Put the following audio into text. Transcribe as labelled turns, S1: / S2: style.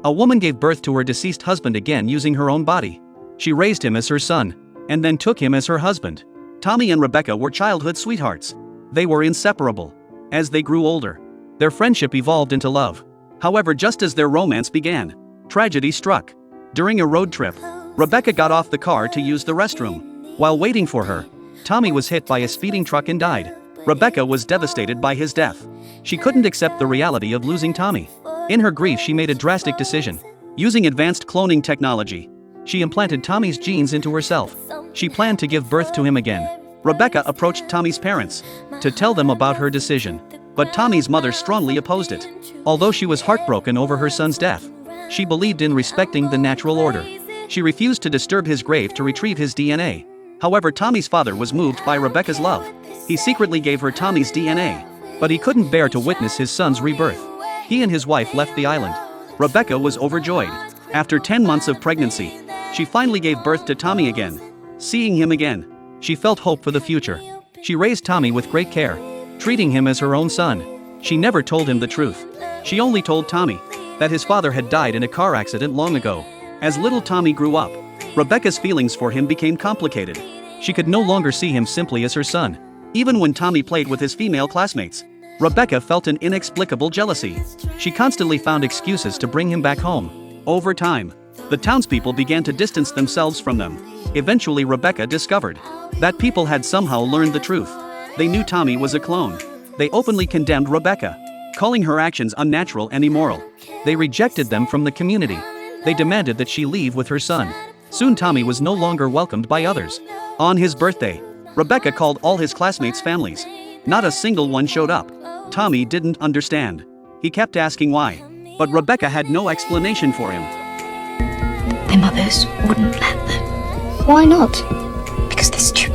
S1: A woman gave birth to her deceased husband again using her own body. She raised him as her son, and then took him as her husband. Tommy and Rebecca were childhood sweethearts. They were inseparable. As they grew older, their friendship evolved into love. However, just as their romance began, tragedy struck. During a road trip, Rebecca got off the car to use the restroom. While waiting for her, Tommy was hit by a speeding truck and died. Rebecca was devastated by his death. She couldn't accept the reality of losing Tommy. In her grief, she made a drastic decision. Using advanced cloning technology, she implanted Tommy's genes into herself. She planned to give birth to him again. Rebecca approached Tommy's parents to tell them about her decision, but Tommy's mother strongly opposed it. Although she was heartbroken over her son's death, she believed in respecting the natural order. She refused to disturb his grave to retrieve his DNA. However, Tommy's father was moved by Rebecca's love. He secretly gave her Tommy's DNA, but he couldn't bear to witness his son's rebirth. He and his wife left the island. Rebecca was overjoyed. After 10 months of pregnancy, she finally gave birth to Tommy again. Seeing him again, she felt hope for the future. She raised Tommy with great care, treating him as her own son. She never told him the truth. She only told Tommy that his father had died in a car accident long ago. As little Tommy grew up, Rebecca's feelings for him became complicated. She could no longer see him simply as her son. Even when Tommy played with his female classmates, Rebecca felt an inexplicable jealousy. She constantly found excuses to bring him back home. Over time, the townspeople began to distance themselves from them. Eventually, Rebecca discovered that people had somehow learned the truth. They knew Tommy was a clone. They openly condemned Rebecca, calling her actions unnatural and immoral. They rejected them from the community. They demanded that she leave with her son. Soon Tommy was no longer welcomed by others. On his birthday, Rebecca called all his classmates' families. Not a single one showed up. Tommy didn't understand. He kept asking why, but Rebecca had no explanation for him.
S2: Their mothers wouldn't let them.
S3: Why not?
S2: Because they're stupid.